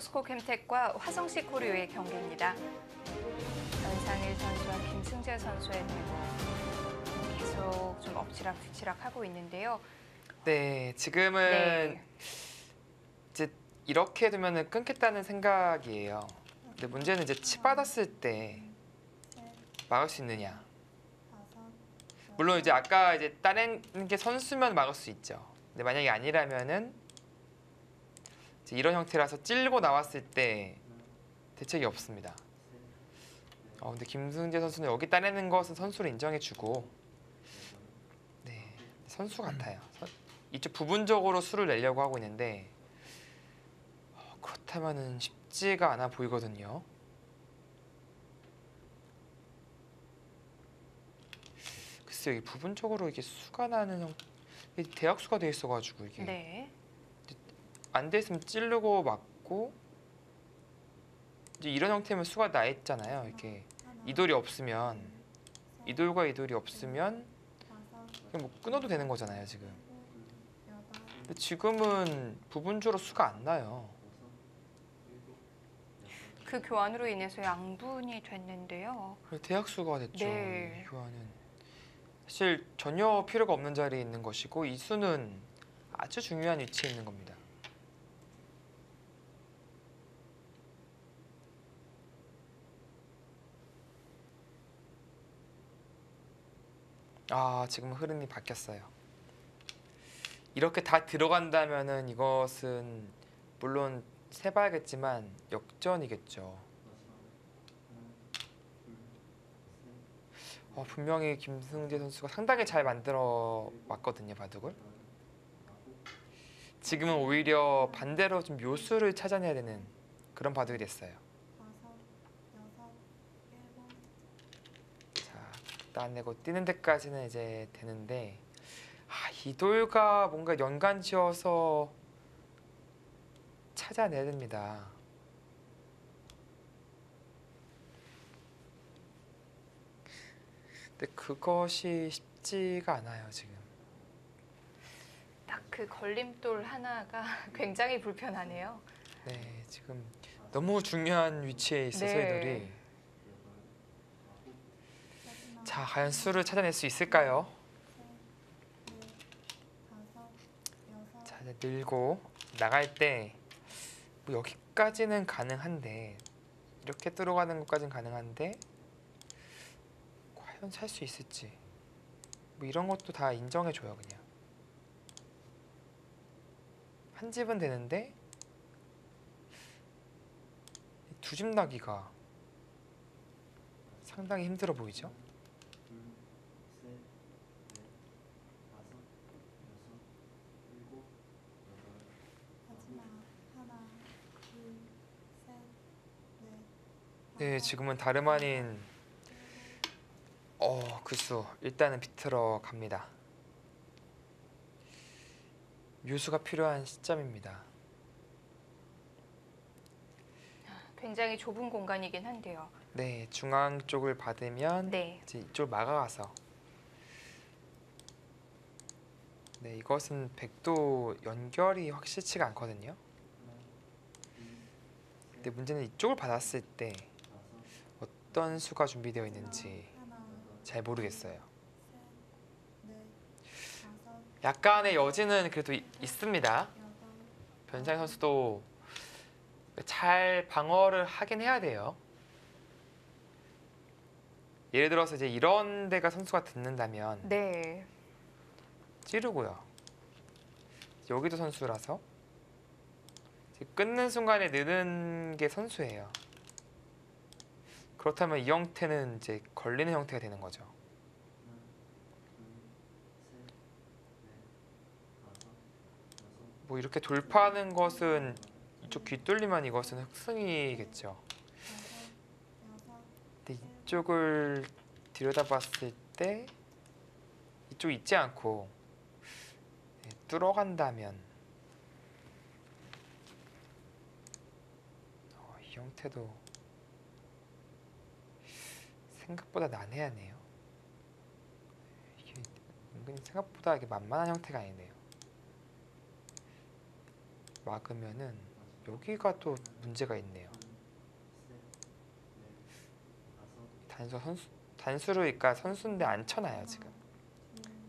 포스코 캠텍과 화성시 코리오의 경기입니다. 연상일 선수와 김승재 선수의 대구 계속 좀 엎치락뒤치락 하고 있는데요. 네, 지금은 네. 이제 이렇게 두면은 끊겠다는 생각이에요. 근데 문제는 이제 치받았을 때 막을 수 있느냐. 물론 이제 아까 이제 따낸 게 선수면 막을 수 있죠. 근데 만약에 아니라면은 이제 이런 형태라서 찔고 나왔을 때 대책이 없습니다. 근데 김승재 선수는 여기 따내는 것은 선수로 인정해주고, 네, 선수 같아요. 이쪽 부분적으로 수를 내려고 하고 있는데 그렇다면은 쉽지가 않아 보이거든요. 글쎄요, 이 부분적으로 이게 수가 나는 대각수가 돼 있어가지고 이게 네. 안 돼 있으면 찌르고 맞고, 이제 이런 형태면 수가 나 있잖아요. 이렇게 이돌이 없으면, 이돌과 이돌이 없으면 그냥 뭐 끊어도 되는 거잖아요 지금. 근데 지금은 부분적으로 수가 안 나요. 그 교환으로 인해서 양분이 됐는데요. 대각수가 됐죠. 네. 이 교환은 사실 전혀 필요가 없는 자리에 있는 것이고, 이 수는 아주 중요한 위치에 있는 겁니다. 지금 흐름이 바뀌었어요. 이렇게 다 들어간다면은 이것은 물론 세봐야겠지만 역전이겠죠. 분명히 김승재 선수가 상당히 잘 만들어 왔거든요, 바둑을. 지금은 오히려 반대로 좀 묘수를 찾아내야 되는 그런 바둑이 됐어요. 자, 따내고 뛰는 데까지는 이제 되는데, 이 돌과 뭔가 연관 지어서 찾아내야 됩니다. 근데 그것이 쉽지가 않아요, 지금. 딱 그 걸림돌 하나가 굉장히 불편하네요. 네, 지금 너무 중요한 위치에 있어서 이 돌이. 네. 자, 과연 수를 찾아낼 수 있을까요? 자, 이제 늘고 나갈 때 뭐 여기까지는 가능한데, 이렇게 들어가는 것까지는 가능한데 과연 살 수 있을지, 뭐 이런 것도 다 인정해줘요. 그냥 한 집은 되는데 두 집 나기가 상당히 힘들어 보이죠? 네, 지금은 다름 아닌 그 수 일단은 비틀어 갑니다. 묘수가 필요한 시점입니다. 굉장히 좁은 공간이긴 한데요. 네, 중앙 쪽을 받으면 네. 이제 이쪽 막아가서, 네, 이것은 백도 연결이 확실치가 않거든요. 근데 문제는 이쪽을 받았을 때 어떤 수가 준비되어 있는지 잘 모르겠어요. 약간의 여지는 그래도 있습니다. 변상희 선수도 잘 방어를 하긴 해야 돼요. 예를 들어서 이제 이런 데가 선수가 듣는다면 네. 찌르고요. 여기도 선수라서 끊는 순간에 느는 게 선수예요. 그렇다면 이 형태는 이제 걸리는 형태가 되는 거죠. 뭐 이렇게 돌파하는 것은 이쪽 귀뚫리면 이것은 흑승이겠죠. 근데 이쪽을 들여다봤을 때 이쪽 있지 않고 뚫어간다면 이 형태도 생각보다 난해하네요. 이게 은근히 생각보다 이게 만만한 형태가 아니네요. 막으면은 여기가 또 문제가 있네요. 단수를 그러니까 선수인데 안 쳐놔요 지금.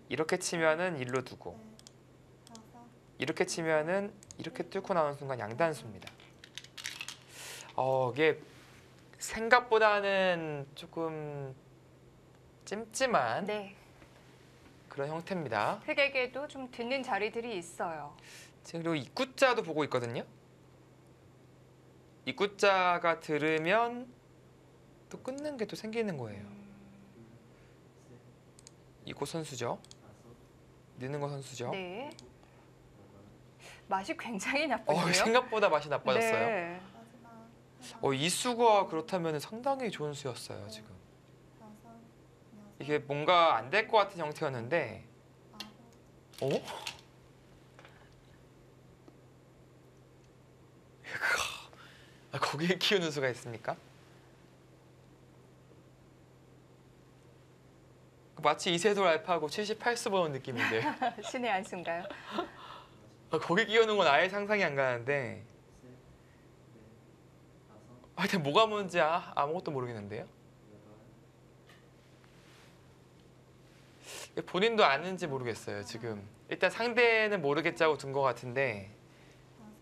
이렇게 치면은 일로 두고 이렇게 치면은 이렇게 뚫고 나오는 순간 양단수입니다. 이게 생각보다는 조금 찜찜한 네. 그런 형태입니다. 흑에게도 좀 듣는 자리들이 있어요. 지금 그리고 입구자도 보고 있거든요. 입구자가 들으면 또 끊는 게 또 생기는 거예요. 이거 선수죠. 느는 거 선수죠. 네. 맛이 굉장히 나쁜데요. 생각보다 맛이 나빠졌어요. 네. 이 수가 그렇다면 상당히 좋은 수였어요 지금. 이게 뭔가 안 될 것 같은 형태였는데, 거기에 키우는 수가 있습니까? 마치 이세돌 알파고 78수 보는 느낌인데. 신의 한 수인가요? 거기 끼우는 건 아예 상상이 안 가는데. 하여튼 뭐가 뭔지 아무것도 모르겠는데요. 본인도 아는지 모르겠어요 지금. 일단 상대는 모르겠자고 둔 것 같은데.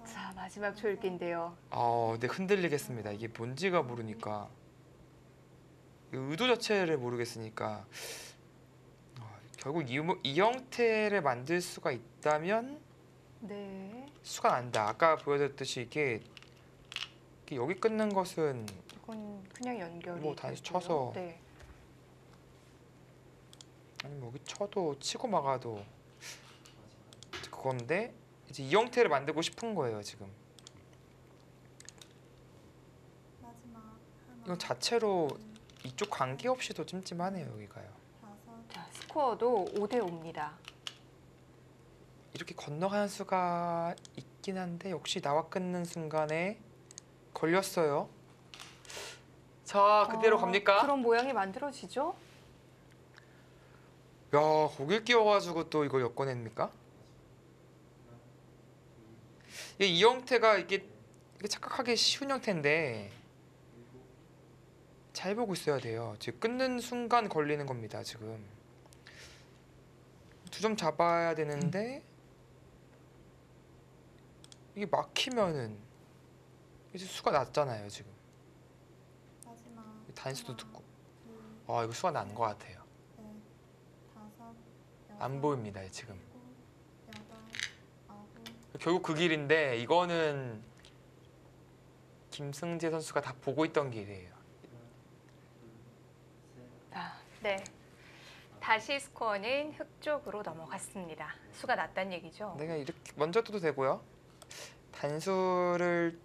자, 마지막 초읽기인데요. 근데 흔들리겠습니다. 이게 뭔지가 모르니까. 의도 자체를 모르겠으니까. 결국 이 형태를 만들 수가 있다면 네. 수가 난다. 아까 보여드렸듯이 이게 여기 끊는 것은 이건 그냥 연결이 뭐 단수 되고요. 쳐서. 네. 아니 뭐 여기 쳐도 치고 막아도 그건데 이제 이 형태를 만들고 싶은 거예요 지금. 이건 자체로 이쪽 관계없이도 찜찜하네요 여기가요. 자, 스코어도 5대5입니다. 이렇게 건너가는 수가 있긴 한데 역시 나와 끊는 순간에 걸렸어요. 자, 그대로 갑니까? 그런 모양이 만들어지죠? 야, 거길 끼워가지고 또 이걸 엮어냅니까? 이 형태가 이게 착각하기 쉬운 형태인데 잘 보고 있어야 돼요. 지금 끊는 순간 걸리는 겁니다. 지금 2점 잡아야 되는데 이게 막히면은 이제 수가 났잖아요. 지금 단수도 듣고 이거 수가 난 것 같아요. 안 보입니다. 지금 결국 그 길인데 이거는 김승재 선수가 다 보고 있던 길이에요. 네. 다시 스코어는 흑 쪽으로 넘어갔습니다. 수가 났다는 얘기죠? 내가 이렇게 먼저 둬도 되고요. 단수를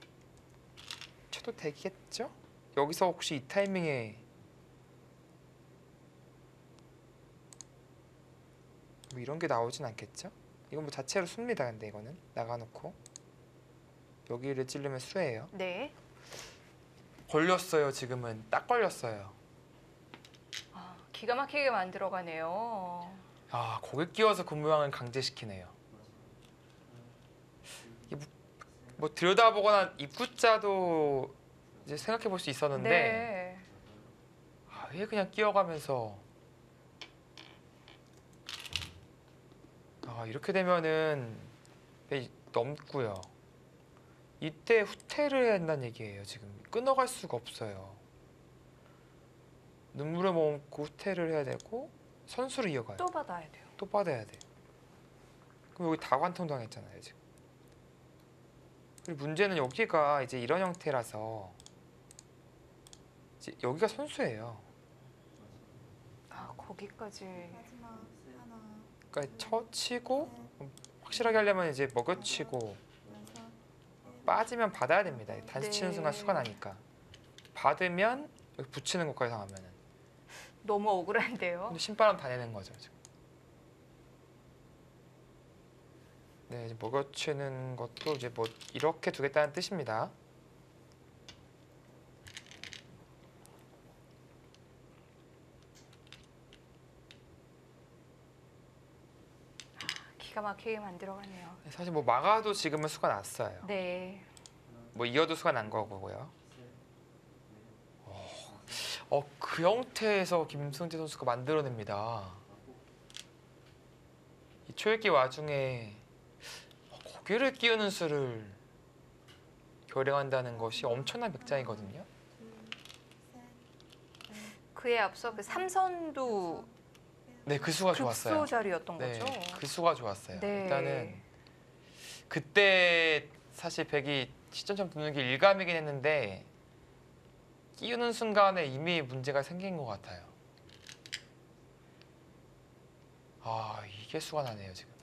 쳐도 되겠죠? 여기서 혹시 이 타이밍에 뭐 이런 게 나오진 않겠죠? 이건 뭐 자체로 수입니다. 근데 이거는 나가놓고 여기를 찌르면 수예요. 네. 걸렸어요. 지금은 딱 걸렸어요. 기가 막히게 만들어가네요. 거기 끼워서 그 모양을 강제시키네요. 이게 뭐 들여다보거나 입구자도 이제 생각해 볼 수 있었는데 네. 왜 그냥 끼워가면서 이렇게 되면은 넘고요. 이때 후퇴를 해야 한다는 얘기예요. 지금 끊어갈 수가 없어요. 눈물을 머금고 후퇴를 해야 되고 선수를 이어가요. 또 받아야 돼요. 또 받아야 돼. 그럼 여기 다 관통 당했잖아요 지금. 그리고 문제는 여기가 이제 이런 형태라서 이제 여기가 선수예요. 거기까지. 그러니까 쳐치고 확실하게 하려면 이제 먹여치고 빠지면 받아야 됩니다. 단수 치는 순간 수가 나니까. 받으면 여기 붙이는 것까지 당하면은. 너무 억울한데요. 근데 신바람 다 내는 거죠 지금. 네, 이제 먹여치는 것도 이제 뭐 이렇게 두겠다는 뜻입니다. 기가 막히게 만들어가네요. 사실 뭐 막아도 지금은 수가 났어요. 네. 뭐 이어도수가 난 거고요. 그 형태에서 김승재 선수가 만들어냅니다. 이 초읽기 와중에 고개를 끼우는 수를 결행한다는 것이 엄청난 맥장이거든요. 그에 앞서 그 삼선도 네, 그 수가 좋았어요. 극소 자리였던 네, 거죠. 그 수가 좋았어요. 네. 일단은 그때 사실 백이 시점점 두는 게 일감이긴 했는데 끼우는 순간에 이미 문제가 생긴 것 같아요. 아, 이게 수가 나네요 지금.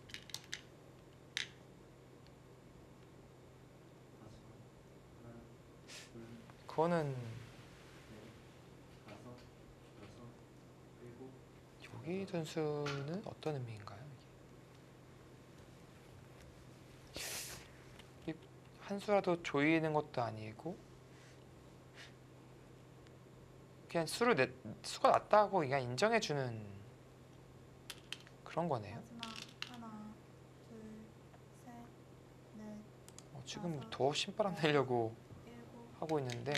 그거는 여기 전수는 어떤 의미인가요? 이게 한 수라도 조이는 것도 아니고 그냥 수가 낮다고 그냥 인정해주는 그런 거네요. 하나, 둘, 셋, 넷, 지금 더 신바람 내려고 일곱, 하고 있는데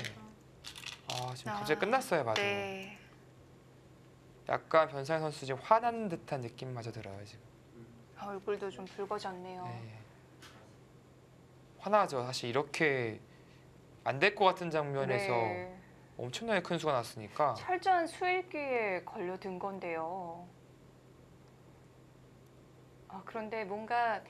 지금 아, 갑자기 끝났어요. 맞아. 네. 약간 변상현 선수 지금 화난 듯한 느낌마저 들어요 지금. 얼굴도 좀 붉어졌네요. 네. 화나죠. 사실 이렇게 안 될 것 같은 장면에서 네. 엄청나게 큰 수가 났으니까. 철저한 수읽기에 걸려든 건데요. 그런데 뭔가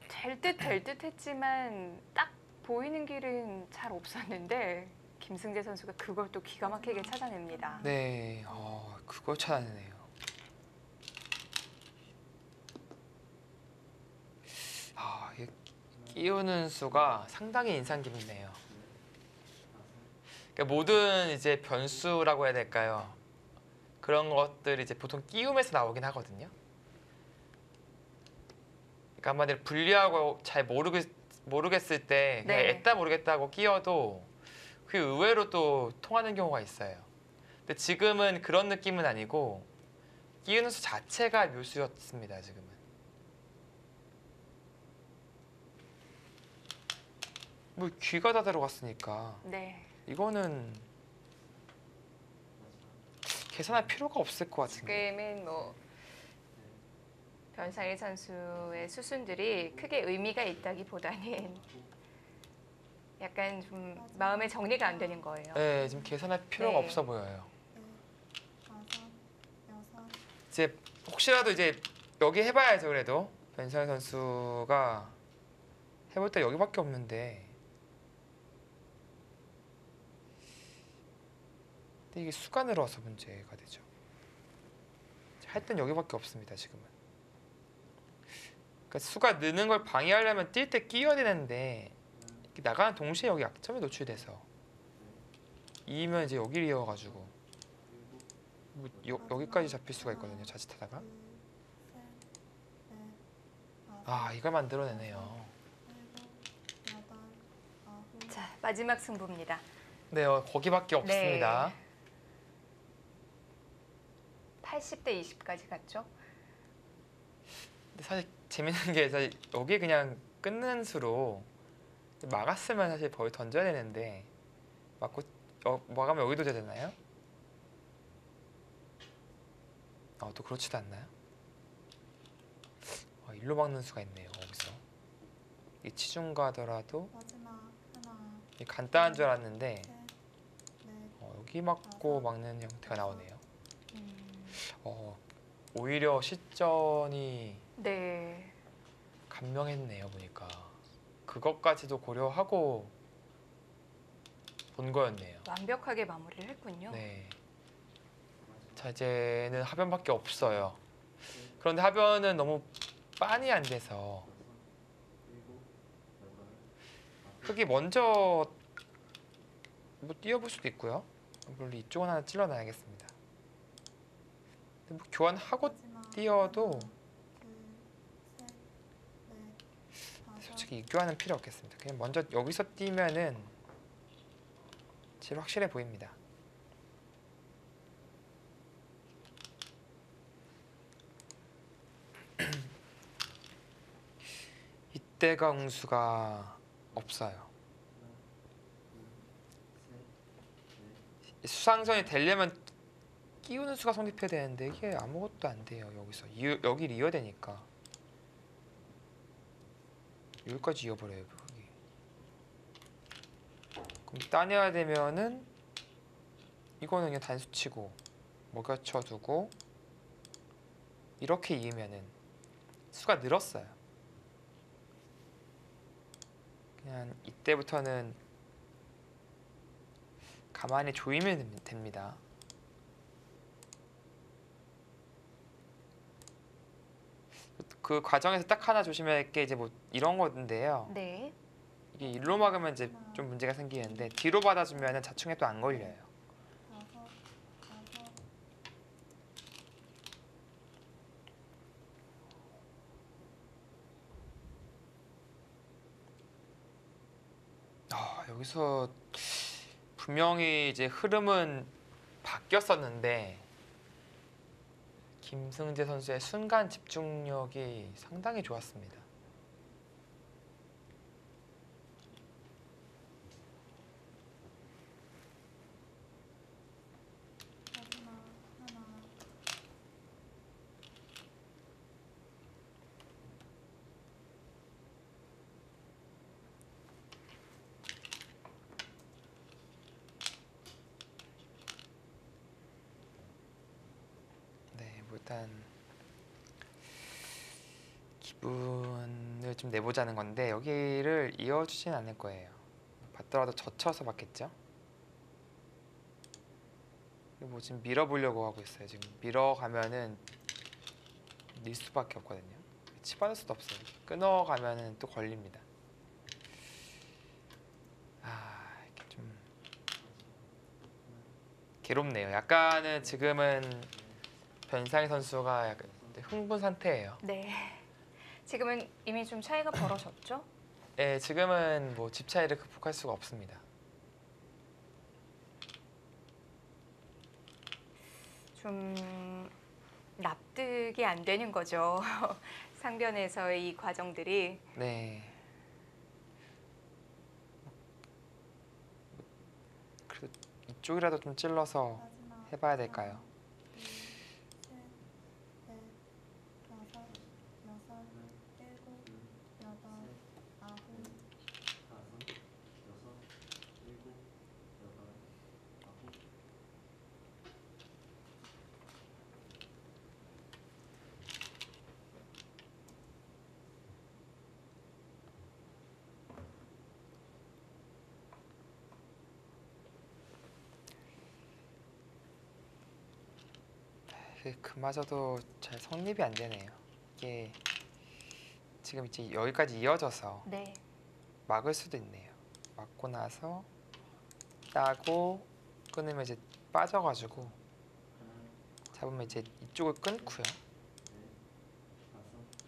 될 듯 했지만 딱 보이는 길은 잘 없었는데 김승재 선수가 그걸 또 기가 막히게 찾아냅니다. 네, 그걸 찾아내네요. 이게 끼우는 수가 상당히 인상 깊네요. 그러니까 모든 이제 변수라고 해야 될까요? 그런 것들이 이제 보통 끼움에서 나오긴 하거든요. 그러니까 한마디로 분리하고 잘 모르겠을 때 그냥 네. 애따 모르겠다고 끼워도 그게 의외로 또 통하는 경우가 있어요. 근데 지금은 그런 느낌은 아니고 끼우는 수 자체가 묘수였습니다. 지금은. 뭐 귀가 다 들어갔으니까 네. 이거는 계산할 필요가 없을 것 같은데. 지금은 뭐 변상일 선수의 수순들이 크게 의미가 있다기보다는 약간 좀 마음의 정리가 안 되는 거예요. 네, 지금 계산할 필요가 네. 없어 보여요. 다섯, 여섯, 이제 혹시라도 이제 여기 해봐야죠. 그래도 변상현 선수가 해볼 때 여기밖에 없는데. 근데 이게 수가 늘어서 문제가 되죠. 할 땐 여기밖에 없습니다. 지금은. 그러니까 수가 느는 걸 방해하려면 뛸 때 끼워야 되는데 이렇게 나가는 동시에 여기 약점에 노출돼서 이면 이제 여기를 이어가지고 뭐 여기까지 잡힐 수가 있거든요. 자칫하다가. 둘, 셋, 넷, 다섯, 이걸 만들어내네요. 일곱, 여덟, 아홉, 자, 마지막 승부입니다. 네, 거기밖에 없습니다. 80대 20까지 갔죠? 근데 사실 재밌는 게 사실 여기 그냥 끊는 수로 막았으면 사실 벌 던져야 되는데 막고 막으면 여기도 되잖아요. 또 그렇지도 않나요? 일로 막는 수가 있네요. 여기서 이 치중가 하더라도 마지막 하나, 이게 간단한 줄 알았는데 셋, 넷, 여기 막고 막는 형태가 나오네요. 음, 오히려 실전이 네. 감명했네요. 보니까 그것까지도 고려하고 본 거였네요. 완벽하게 마무리를 했군요. 네. 자, 이제는 하변밖에 없어요. 그런데 하변은 너무 빤히 안 돼서 흙이 먼저 뭐 띄워볼 수도 있고요. 물론 이쪽은 하나 찔러놔야겠습니다. 근데 뭐 교환하고 마지막 띄워도 하나, 둘, 셋, 넷, 다섯, 솔직히 이 교환은 필요 없겠습니다. 그냥 먼저 여기서 띄면은 제일 확실해 보입니다. 이때가 응수가 없어요. 수상전이 되려면 끼우는 수가 성립해야 되는데 이게 아무것도 안 돼요. 여기서 여기를 이어야 되니까 여기까지 이어버려요. 여기. 그럼 따내야 되면은 이거는 그냥 단수치고 먹여쳐두고 이렇게 이으면은 수가 늘었어요. 그냥 이때부터는 가만히 조이면 됩니다. 그 과정에서 딱 하나 조심해야 할 게 이제 뭐 이런 건데요. 네. 이게 일로 막으면 이제 좀 문제가 생기는데 뒤로 받아주면은 자충에 또 안 걸려요. 다섯, 여섯, 여기서 분명히 이제 흐름은 바뀌었었는데 김승재 선수의 순간 집중력이 상당히 좋았습니다. 마지막 하나, 네, 뭐 일단 기분을 좀 내보자는 건데 여기를 이어주진 않을 거예요. 받더라도 젖혀서 받겠죠? 뭐 지금 밀어보려고 하고 있어요. 지금 밀어가면은 밀 수밖에 없거든요. 치받을 수도 없어요. 끊어가면은 또 걸립니다. 이렇게 좀 괴롭네요. 약간은 지금은 변상희 선수가 약간 흥분 상태예요. 네. 지금은 이미 좀 차이가 벌어졌죠? 네, 지금은 뭐 집 차이를 극복할 수가 없습니다. 좀 납득이 안 되는 거죠. 상변에서의 이 과정들이. 네. 그래도 이쪽이라도 좀 찔러서 마지막 해봐야 될까요? 둘, 셋, 넷, 다섯, 여섯, 일곱, 여덟, 아홉, 그마저도 잘 성립이 안 되네요. 이게 지금 이제 여기까지 이어져서 네. 막을 수도 있네요. 막고 나서 따고 끊으면 이제 빠져가지고 잡으면 이제 이쪽을 끊고요.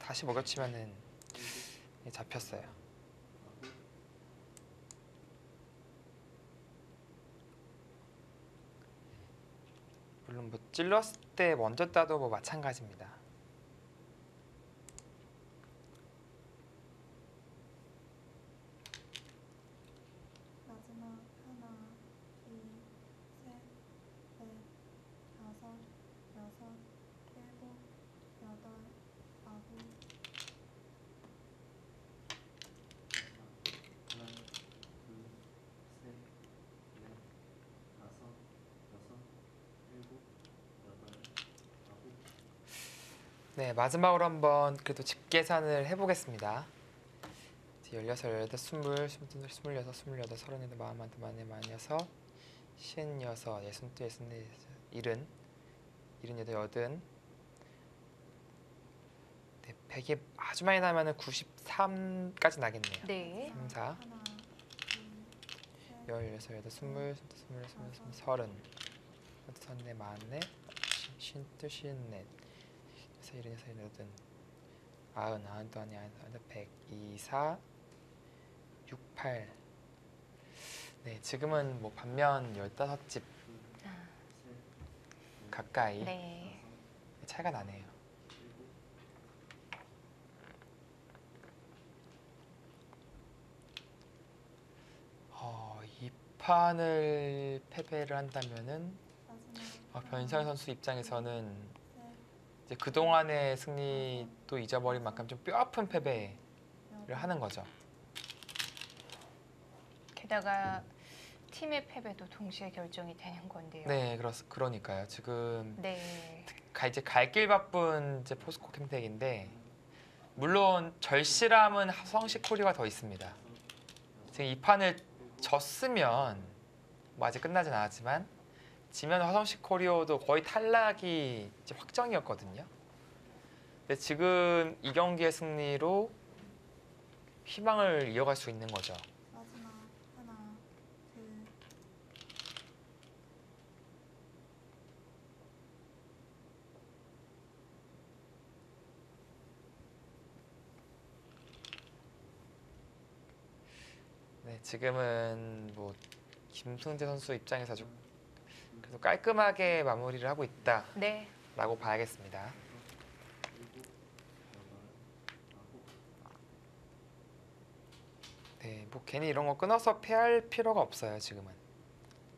다시 먹여치면은 잡혔어요. 물론 뭐 찔렀을 때 먼저 따도 뭐 마찬가지입니다. 마지막 하나, 둘, 셋, 넷, 다섯, 여섯, 일곱, 여덟, 아홉, 네, 마지막으로 한번 그래도 집 계산을 해보겠습니다. 16, 18, 20, 21, 22, 26, 28, 38, 40, 41, 46, 56, 64, 64, 70, 78, 80, 네, 100이 아주 많이 나면은 93까지 나겠네요. 네. 3, 4, 하나, 둘, 셋, 16, 18, 20, 21, 22, 23, 30, 34, 44, 52, 54, 26, 27, 28, 90, 91, 92, 100, 2, 4, 6, 8. 네, 지금은 뭐 반면 15집 가까이 네. 차이가 나네요. 판을 패배를 한다면은 마지막 변상현 선수 입장에서는 셋, 이제 그동안의 승리도 잊어버린 만큼 좀 뼈아픈 패배를 하는 거죠. 게다가 팀의 패배도 동시에 결정이 되는 건데요. 네, 그러니까요. 지금 네. 이제 갈 길 바쁜 이제 포스코 캠텍인데 물론 절실함은 화성시 코리아가 더 있습니다. 지금 이 판을 졌으면 뭐 아직 끝나진 않았지만 지면 화성시 코리아도 거의 탈락이 이제 확정이었거든요. 근데 지금 이 경기의 승리로 희망을 이어갈 수 있는 거죠. 마지막 하나, 둘, 네, 지금은 뭐 김승재 선수 입장에서 좀 그래도 깔끔하게 마무리를 하고 있다라고 네. 봐야겠습니다. 네, 뭐 괜히 이런 거 끊어서 패할 필요가 없어요. 지금은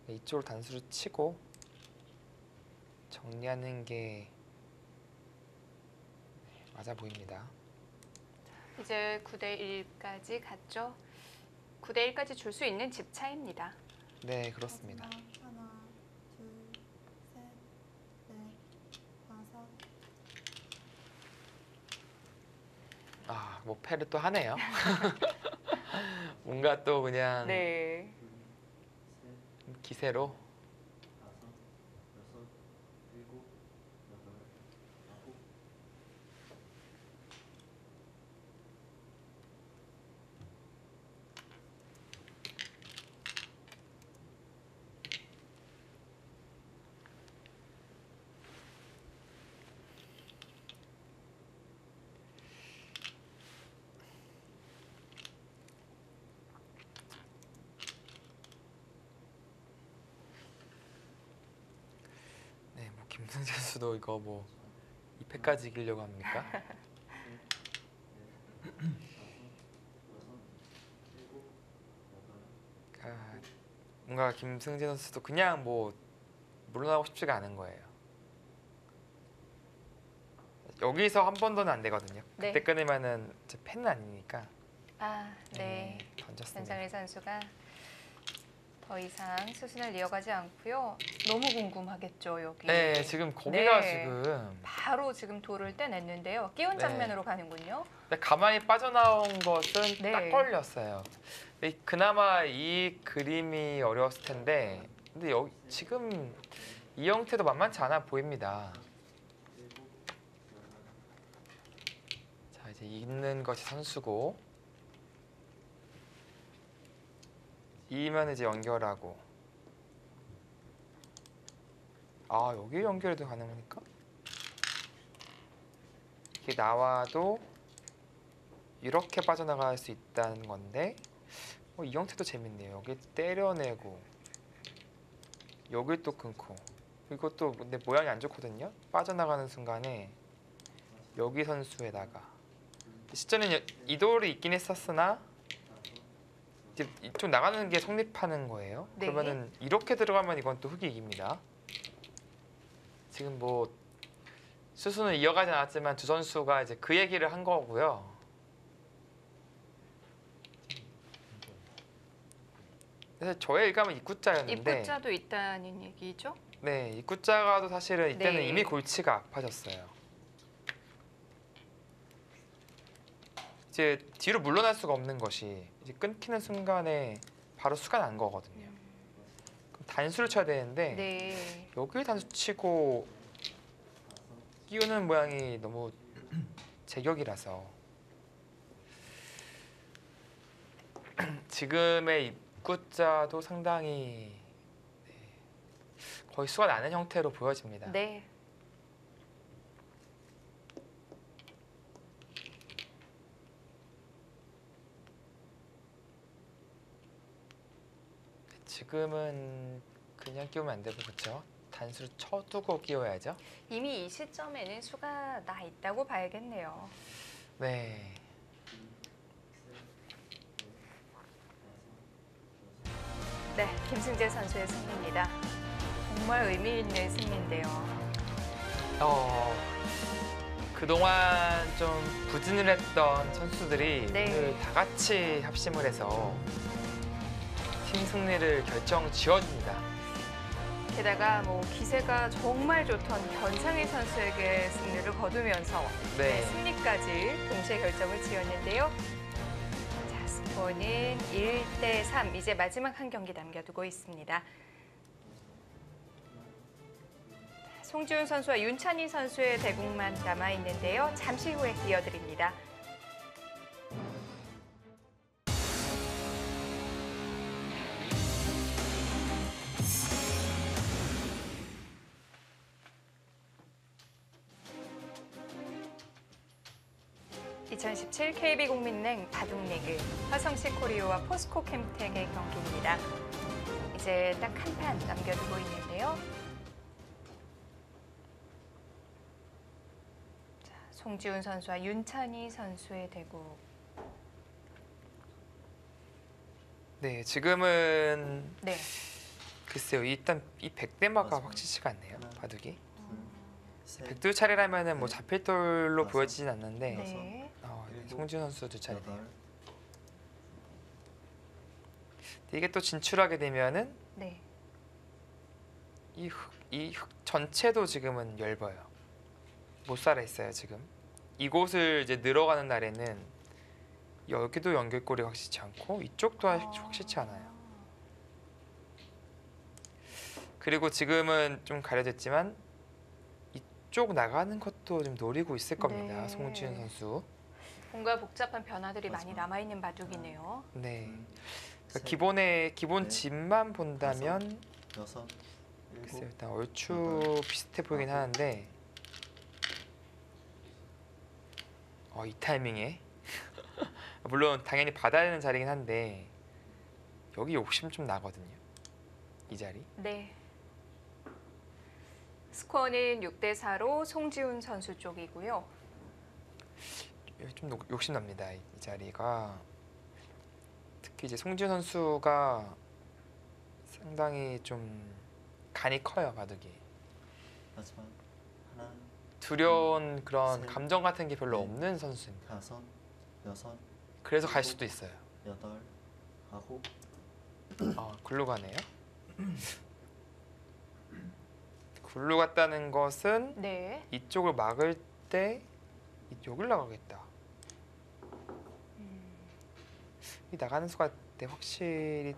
이쪽으로 단수를 치고 정리하는 게 맞아 보입니다. 이제 9대 1까지 갔죠. 9대 1까지 줄 수 있는 집 차입니다. 네, 그렇습니다. 마지막 하나, 둘, 셋, 넷, 다섯, 뭐 패를 또 하네요. 뭔가 또 그냥 네. 기세로. 네, 뭐 김승재 선수도 이거 뭐 2패까지 이기려고 합니까? 뭔가 김승재 선수도 그냥 뭐 물러나고 싶지가 않은 거예요. 여기서 한 번 더는 안 되거든요. 네. 그때 끊으면은 제 팬은 아니니까. 네. 던졌습니다. 변상일 선수가 더 이상 수순을 이어가지 않고요. 너무 궁금하겠죠, 여기. 네, 지금 거기가 네. 지금 바로 지금 돌을 떼냈는데요. 끼운 네. 장면으로 가는군요. 근데 가만히 빠져나온 것은 네. 딱 걸렸어요. 근데 그나마 이 그림이 어려웠을 텐데, 근데 여기 지금 이 형태도 만만치 않아 보입니다. 자, 이제 있는 것이 선수고, 이면 이제 연결하고, 여기 연결도 가능하니까? 이게 나와도 이렇게 빠져나갈 수 있다는 건데 이 형태도 재밌네요. 여기 때려내고 여기 또 끊고 이것도 근데 모양이 안 좋거든요. 빠져나가는 순간에 여기 선수에다가 시전에는 이 돌이 있긴 했었으나 이제 이쪽 나가는 게 성립하는 거예요. 네. 그러면은 이렇게 들어가면 이건 또 흑이 이깁니다. 지금 뭐 수순을 이어가진 않았지만 두 선수가 이제 그 얘기를 한 거고요. 그래서 저의 일감은 입구자였는데 입구자도 있다는 얘기죠? 네, 입구자가도 사실은 이때는 네. 이미 골치가 아파졌어요. 이제 뒤로 물러날 수가 없는 것이 이제 끊기는 순간에 바로 수가 난 거거든요. 그럼 단수를 쳐야 되는데 네. 여기 단수 치고 끼우는 모양이 너무 제격이라서 지금의 입구자도 상당히 거의 수가 나는 형태로 보여집니다. 네. 지금은 그냥 끼우면 안 되고 그렇죠? 단수를 쳐두고 끼워야죠. 이미 이 시점에는 수가 나 있다고 봐야겠네요. 네, 김승재 선수의 승리입니다. 정말 의미 있는 승리인데요. 그동안 좀 부진을 했던 선수들이 네. 오늘 다 같이 합심을 해서 팀 승리를 결정 지어줍니다. 게다가 뭐 기세가 정말 좋던 변상희 선수에게 승리를 거두면서 네. 승리까지 동시에 결정을 지었는데요. 자, 스코어는 1대3. 이제 마지막 한 경기 남겨두고 있습니다. 송지훈 선수와 윤찬희 선수의 대국만 남아 있는데요. 잠시 후에 이어드립니다. (2017) KB국민은행 바둑리그 화성시 코리오와 포스코 캠텍의 경기입니다. 이제 딱 한 판 남겨두고 있는데요. 자, 송지훈 선수와 윤찬희 선수의 대국. 네, 지금은 네. 글쎄요. 일단 이 백대마가 맞아요. 확실치가 않네요. 하나, 바둑이. 셋, 백두 차례라면은 뭐 네. 잡힐 돌로 다섯. 보여지진 않는데 네. 송지훈 선수 두 차례네요. 여덟, 이게 또 진출하게 되면은 네. 이 흙 전체도 지금은 얇아요. 못 살아 있어요 지금. 이곳을 이제 늘어가는 날에는 여기도 연결고리 확실치 않고 이쪽도 확실치 않아요. 그리고 지금은 좀 가려졌지만 이쪽 나가는 것도 좀 노리고 있을 겁니다. 네. 송지훈 선수. 뭔가 복잡한 변화들이 많이 맞아요. 남아있는 바둑이네요. 네. 둘, 그러니까 셋, 기본 넷, 집만 본다면 여섯, 글쎄요, 일곱, 일단 얼추 비슷해 보이긴 하는데 이 타이밍에 물론 당연히 받아야 되는 자리긴 한데 여기 욕심 좀 나거든요. 이 자리. 네. 스코어는 6대4로 송지훈 선수 쪽이고요. 여기 좀 욕심 납니다. 이 자리가 특히 이제 송지훈 선수가 상당히 좀 간이 커요. 바둑이. 마지막 하나, 두려운 그런 셋, 감정 같은 게 별로 넷, 없는 선수입니다. 다섯, 여섯, 그래서 갈 수도 있어요. 여덟, 아홉, 굴로 가네요. 굴로 갔다는 것은 네. 이쪽을 막을 때 이쪽을 나가겠다. 이 나가는 수가 때 확실히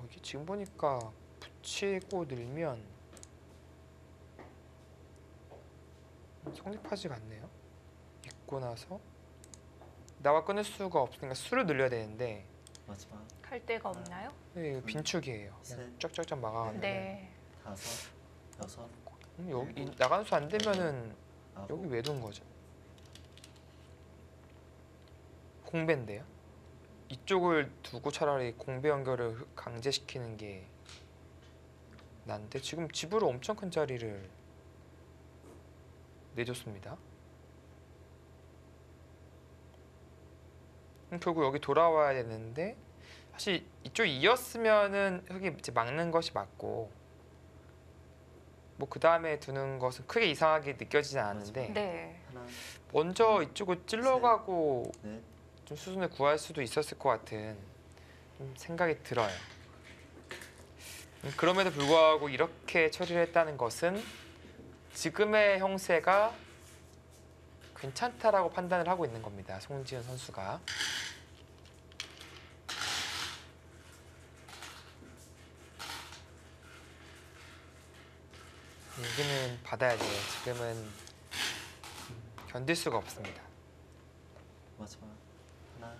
이게 지금 보니까 붙이고 늘면 성립하지가 않네요. 입고 나서 나와 끊을 수가 없으니까 수를 늘려야 되는데 마지막 할 데가 없나요? 이거 빈축이에요. 그냥 셋, 쫙쫙쫙 막아가는데 네. 다섯, 여섯, 여기 나가는 수 안 되면은 아홉, 여기 왜 둔 거죠? 공배인데요. 이쪽을 두고 차라리 공배 연결을 강제시키는 게 난데 지금 집으로 엄청 큰 자리를 내줬습니다. 결국 여기 돌아와야 되는데 사실 이쪽이 이었으면은 흙이 이제 막는 것이 맞고 뭐 그 다음에 두는 것은 크게 이상하게 느껴지지 않는데 네. 하나, 먼저 이쪽을 찔러가고 넷, 좀 수순을 구할 수도 있었을 것 같은 좀 생각이 들어요. 그럼에도 불구하고 이렇게 처리를 했다는 것은 지금의 형세가 괜찮다라고 판단을 하고 있는 겁니다. 송지훈 선수가. 여기는 받아야 돼요. 지금은 견딜 수가 없습니다. 마지막 하나,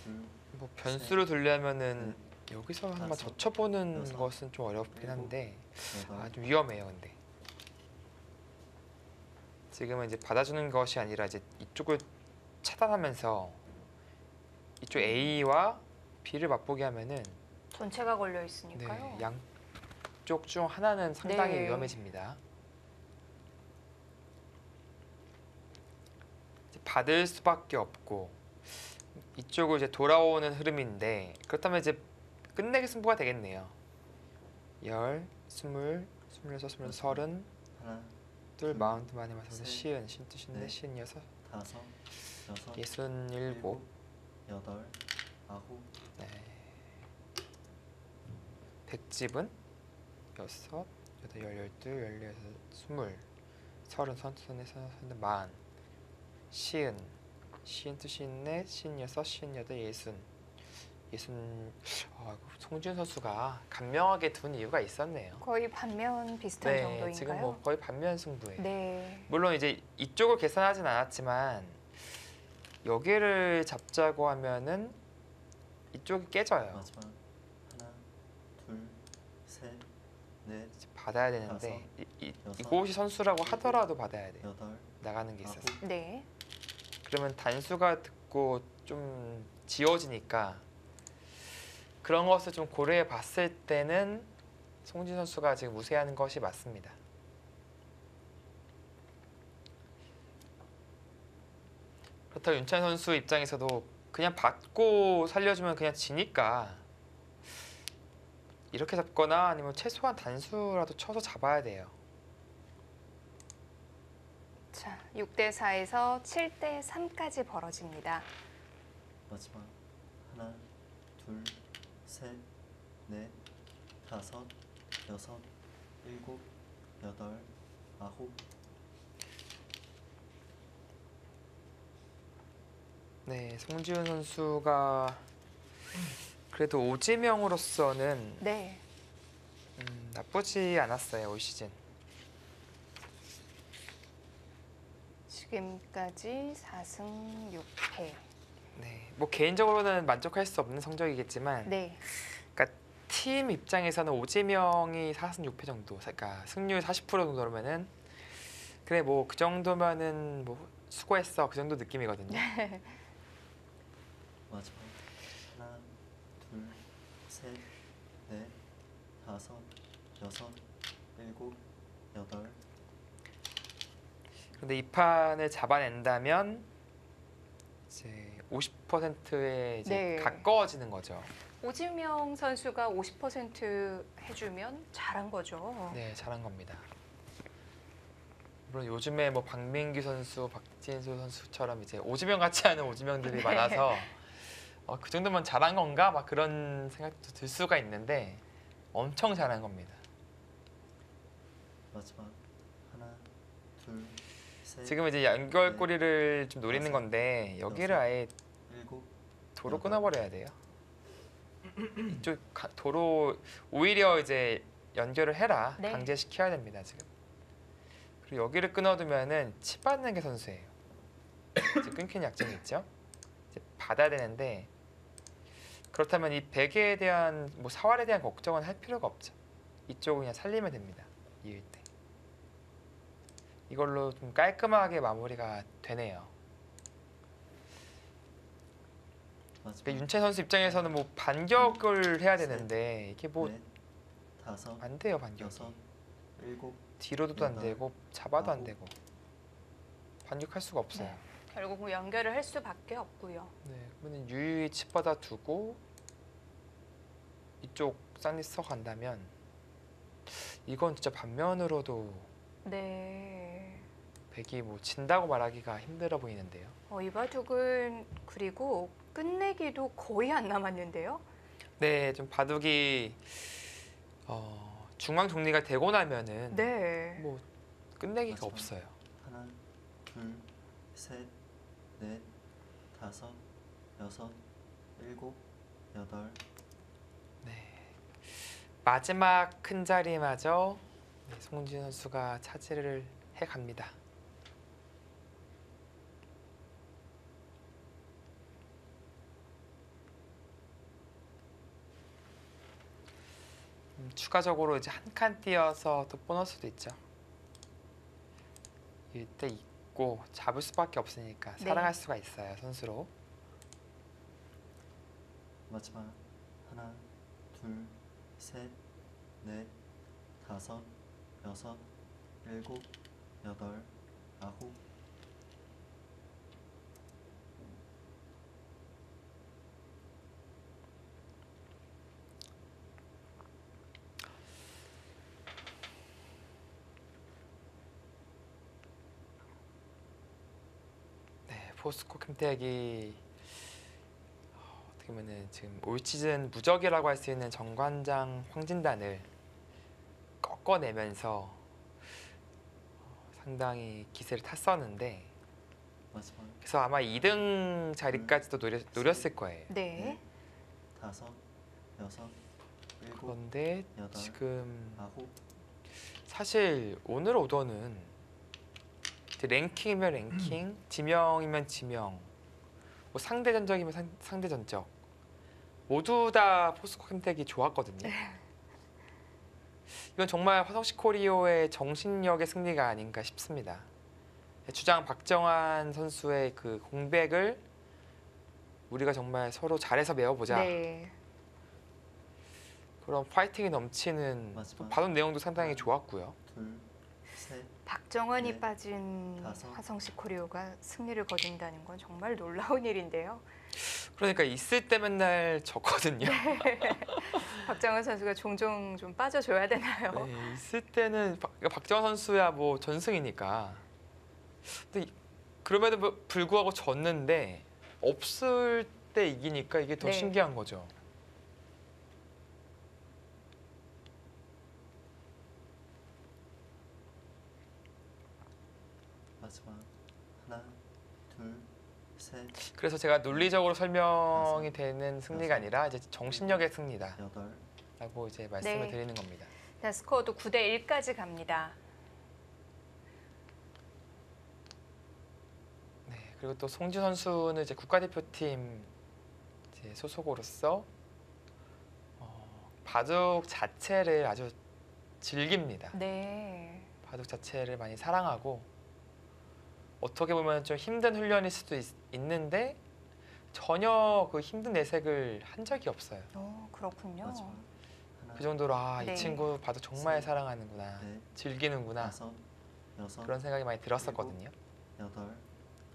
둘, 뭐 변수로 두려면은 여기서 한번 다섯, 젖혀보는 여섯, 것은 좀 어렵긴 일곱, 한데 여덟, 좀 위험해요. 근데 지금은 이제 받아주는 것이 아니라 이제 이쪽을 차단하면서 이쪽 A와 B를 맛보게 하면은 전체가 걸려 네, 있으니까요. 양쪽 중 하나는 상당히 네. 위험해집니다. 이제 받을 수밖에 없고 이쪽을 이제 돌아오는 흐름인데 그렇다면 이제 끝내기 승부가 되겠네요. 10, 20, 26, 27, 30, 하나, 둘, 마운트 많이 맞아서 셋, 시은, 신트, 신네, 넷, 시은, 여섯, 다섯, 여섯, 67. 여덟, 아홉, 네. 100집은 여섯, 여덟, 열둘, 열여섯, 20, 30, 31, 32, 40, 시은, 시인트, 시인네, 시인여섯, 시인여덟, 송지훈 선수가 간명하게 둔 이유가 있었네요. 거의 반면 비슷한 네, 정도인가요? 지금 뭐 거의 반면 승부예요. 네. 물론 이제 이쪽을 계산하진 않았지만 여기를 잡자고 하면은 이쪽이 깨져요. 마지막 하나, 둘, 셋, 넷, 이제 받아야 되는데 여섯, 이곳이 선수라고 하더라도 받아야 돼요. 여덟, 나가는 게 있어서. 아홉, 네. 그러면 단수가 듣고 좀 지워지니까 그런 것을 좀 고려해 봤을 때는 송진 선수가 지금 우세하는 것이 맞습니다. 그렇다고 윤찬 선수 입장에서도 그냥 받고 살려주면 그냥 지니까 이렇게 잡거나 아니면 최소한 단수라도 쳐서 잡아야 돼요. 자, 6대 4에서 7대 3까지 벌어집니다. 마지막 하나, 둘, 셋, 넷, 다섯, 여섯, 일곱, 여덟, 아홉, 네, 송지훈 선수가 그래도 오지명으로서는 네. 나쁘지 않았어요, 올 시즌. 지금까지 4승 6패. 네, 뭐 개인적으로는 만족할 수 없는 성적이겠지만, 네. 그러니까 팀 입장에서는 오지명이 4승 6패 정도, 그러니까 승률 40% 정도면은 그래 뭐 그 정도면은 뭐 수고했어 그 정도 느낌이거든요. 마지막 하나, 둘, 셋, 넷, 다섯, 여섯, 일곱, 여덟, 근데 이 판을 잡아낸다면 이제 50%에 이제 네. 가까워지는 거죠. 오지명 선수가 50% 해주면 잘한 거죠. 네, 잘한 겁니다. 물론 요즘에 뭐 박민규 선수, 박진수 선수처럼 이제 오지명 같지 않은 오지명들이 많아서 그 정도면 잘한 건가? 막 그런 생각도 들 수가 있는데 엄청 잘한 겁니다. 마지막 하나, 둘, 셋, 지금 이제 연결고리를 좀 노리는 건데 여기를 아예 일곱, 도로 끊어버려야 돼요. 이쪽 도로 오히려 이제 연결을 해라. 네. 강제시켜야 됩니다 지금. 그리고 여기를 끊어두면은 칩 받는 게 선수예요. 이제 끊기는 약점이 있죠. 이제 받아야 되는데 그렇다면 이 베개에 대한 뭐 사활에 대한 걱정은 할 필요가 없죠. 이쪽을 그냥 살리면 됩니다. 이을 때. 이걸로 좀 깔끔하게 마무리가 되네요. 마지막 그러니까 윤채 선수 입장에서는 뭐 반격을 해야 되는데 이게 뭐 넷, 다섯, 안 돼요 반격이. 여섯, 일곱, 뒤로도 안 여덟, 되고 잡아도 안 아홉. 되고 반격할 수가 없어요. 네. 결국 뭐 연결을 할 수밖에 없고요. 네, 그러면 유유히 칩받아 두고 이쪽 쌍리 써 간다면 이건 진짜 반면으로도 네. 백이 뭐 진다고 말하기가 힘들어 보이는데요. 이 바둑은 그리고 끝내기도 거의 안 남았는데요. 네, 좀 바둑이 중앙 정리가 되고 나면은 네. 뭐 끝내기가 맞아요. 없어요. 하나, 둘, 셋, 넷, 다섯, 여섯, 일곱, 여덟, 네, 마지막 큰 자리마저 송진 선수가 차지를 해갑니다. 추가적으로 이제 한 칸 띄어서 또 보너스도 있죠. 이때 있고 잡을 수밖에 없으니까 네. 살아갈 수가 있어요 선수로. 마지막 하나, 둘, 셋, 넷, 다섯, 여섯, 일곱, 여덟, 아홉, 포스코 캠텍이 어떻게 보면은 지금 올 시즌 무적이라고 할 수 있는 정관장 황진단을 꺾어내면서 상당히 기세를 탔었는데 마지막 그래서 아마 2등 자리까지도 노렸을 거예요. 네. 다섯, 여섯, 일곱, 그런데 여덟, 지금 아홉, 사실 오늘 오더는 이제 랭킹이면 랭킹, 지명이면 지명, 뭐 상대전적이면 상대전적 모두 다 포스코 캠텍이 좋았거든요. 이건 정말 화성시 코리오의 정신력의 승리가 아닌가 싶습니다. 주장 박정환 선수의 그 공백을 우리가 정말 서로 잘해서 메워보자. 네. 그런 파이팅이 넘치는 마지막. 받은 내용도 상당히 좋았고요. 둘, 셋, 박정원이 네. 빠진 다섯. 화성시 코리오가 승리를 거둔다는 건 정말 놀라운 일인데요. 그러니까 있을 때 맨날 졌거든요. 박정원 선수가 종종 좀 빠져줘야 되나요? 네, 있을 때는 박정환 선수야 뭐 전승이니까. 근데 그럼에도 불구하고 졌는데 없을 때 이기니까 이게 더 네. 신기한 거죠. 마지막 하나, 둘, 셋, 그래서 제가 논리적으로 설명이 되는 승리가 아니라 이제 정신력의 승리다라고 여덟, 이제 말씀을 네. 드리는 겁니다. 자, 스코어도 9대 1까지 갑니다. 네, 그리고 또 송지 선수는 이제 국가대표팀 이제 소속으로서 바둑 자체를 아주 즐깁니다. 네. 바둑 자체를 많이 사랑하고 어떻게 보면 좀 힘든 훈련일 수도 있는데 전혀 그 힘든 내색을 한 적이 없어요. 그렇군요. 마지막 하나, 그 정도로 네. 이 친구 바둑 정말 셋, 사랑하는구나, 넷, 즐기는구나 다섯, 여섯, 그런 생각이 많이 들었었거든요. 여덟,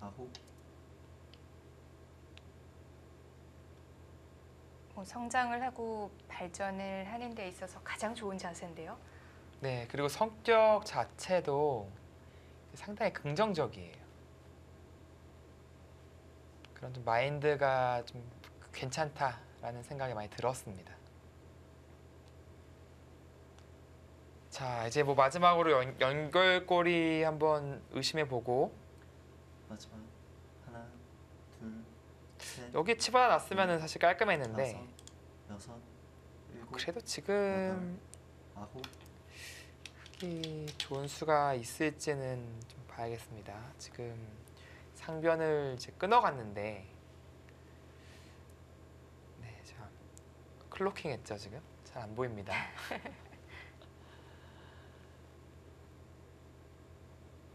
아홉, 뭐 성장을 하고 발전을 하는 데 있어서 가장 좋은 자세인데요. 네, 그리고 성격 자체도 상당히 긍정적이에요. 그런 좀 마인드가 좀 괜찮다라는 생각이 많이 들었습니다. 자, 이제 뭐 마지막으로 연결고리 한번 의심해 보고 마지막 하나, 둘, 셋, 여기 치바 놨으면은 사실 깔끔했는데 다섯, 여섯, 일곱, 그래도 지금 아홉, 이 좋은 수가 있을지는 좀 봐야겠습니다. 지금 상변을 이제 끊어갔는데, 네, 자 클로킹했죠 지금 잘 안 보입니다.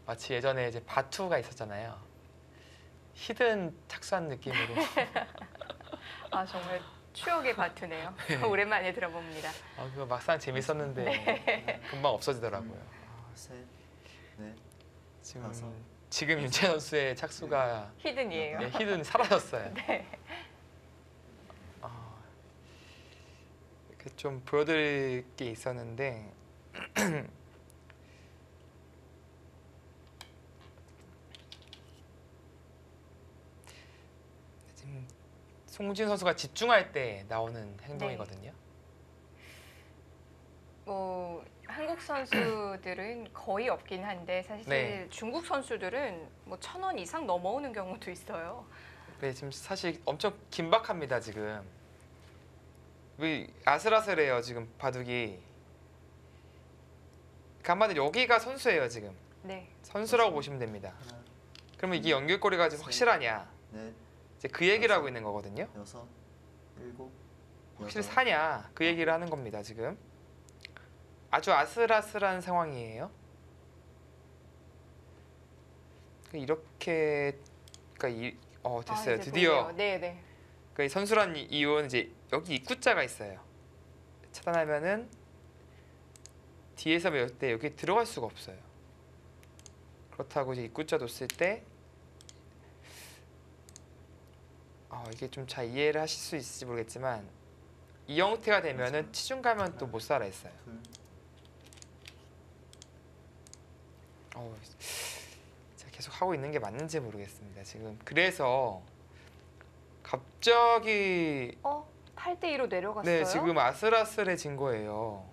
마치 예전에 이제 바투가 있었잖아요. 히든 착수한 느낌으로. 아, 정말 추억의 바투네요. 오랜만에 들어봅니다. 그거 막상 재밌었는데 금방 없어지더라고요. 셋, 넷, 지금 다섯, 지금 윤채 선수의 착수가 히든이에요. 네, 히든 사라졌어요. 네. 이렇게 좀 보여드릴 게 있었는데 지금 송진 선수가 집중할 때 나오는 행동이거든요. 뭐 한국 선수들은 거의 없긴 한데 사실 네. 중국 선수들은 뭐 1,000원 이상 넘어오는 경우도 있어요. 네, 지금 사실 엄청 긴박합니다 지금. 아슬아슬해요 지금 바둑이. 한마디로 여기가 선수예요 지금. 네. 선수라고 보시면 됩니다. 하나, 그러면 이게 연결고리가 지금 확실하냐? 넷, 이제 그 얘기를 하고 있는 거거든요. 여섯, 일곱, 확실히 여덟, 사냐? 그 얘기를 하는 겁니다 지금. 아주 아슬아슬한 상황이에요. 이렇게 됐어요. 이제 드디어. 보이네요. 네, 네. 이 선수란 이유는 이제 여기 입구자가 있어요. 차단하면은 뒤에서 메울 때 여기 들어갈 수가 없어요. 그렇다고 이제 입구자 뒀을 때 이게 좀 잘 이해를 하실 수 있을지 모르겠지만 이 형태가 되면은 치중 가면 또 못 살아 있어요. 둘, 자, 계속 하고 있는 게 맞는지 모르겠습니다. 지금 그래서 갑자기 8대 2로 내려갔어요? 네, 지금 아슬아슬해진 거예요.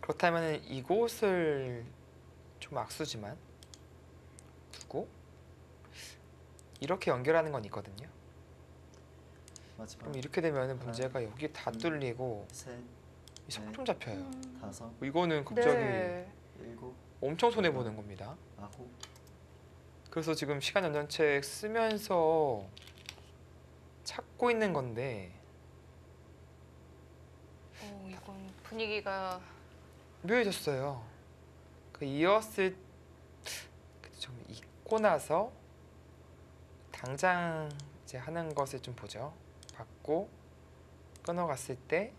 그렇다면 이곳을 좀 악수지만 두고 이렇게 연결하는 건 있거든요. 마지막 그럼 이렇게 되면 문제가 여기 다 뚫리고 셋, 이 속좀 잡혀요. 다섯, 이거는 갑자기 네. 일곱, 엄청 손해 보는 겁니다. 아홉, 그래서 지금 시간 연전책 쓰면서 찾고 있는 건데 이건 분위기가 묘해졌어요. 그 이었을 좀 잊고 나서 당장 이제 하는 것을 좀 보죠. 받고 끊어갔을 때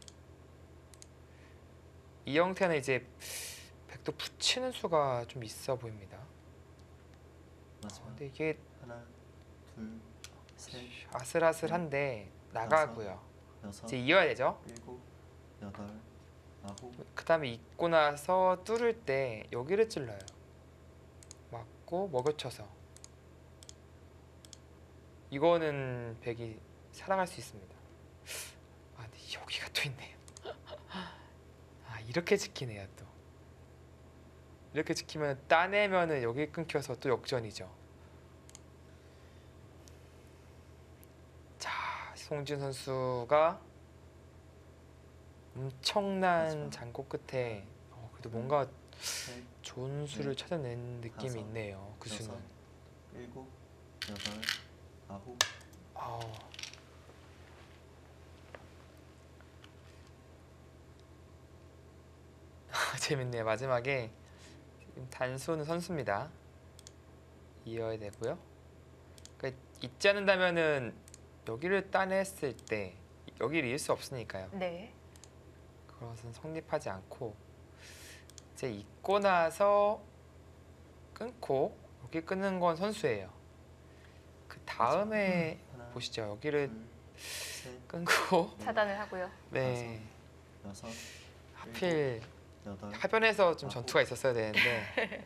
이 형태는 이제 백도 붙이는 수가 좀 있어 보입니다. 마지막 근데 이게 하나, 둘, 셋, 아슬아슬한데 나가고요. 여섯, 이제 이어야 되죠. 일곱, 여덟, 아홉, 그 다음에 잊고 나서 뚫을 때 여기를 찔러요. 맞고 먹여쳐서 이거는 백이 살아갈 수 있습니다. 아, 근데 여기가 또 있네요. 아, 이렇게 지키네요. 또 이렇게 지키면 따내면은 여기 끊겨서 또 역전이죠. 자, 송진 선수가 엄청난 마지막. 장고 끝에 그래도 뭔가 셋, 좋은 수를 넷, 찾아낸 느낌이 다섯, 있네요. 그 수는. 여섯, 일곱, 여덟, 아홉, 아, 재밌네요. 마지막에 지금 단수는 선수입니다. 이어야 되고요. 그러니까 잊지 않는다면은 여기를 따냈을 때 여기를 잃을 수 없으니까요. 네. 그것은 성립하지 않고 이제 잊고 나서 끊고 여기 끊는 건 선수예요. 그 다음에 하나, 보시죠. 여기를 둘, 셋, 끊고 차단을 하고요. 네, 여섯, 하필 여덟, 하변에서 좀 전투가 있었어야 되는데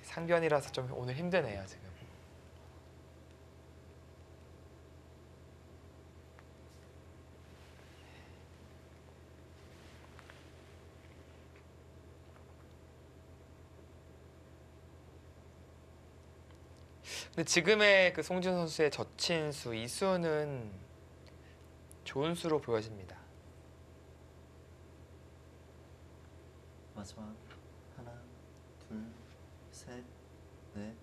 상변이라서 좀 오늘 힘드네요 지금. 근데 지금의 그 송진 선수의 젖힌 수, 이 수는 좋은 수로 보여집니다. 마지막 하나, 둘, 셋, 넷,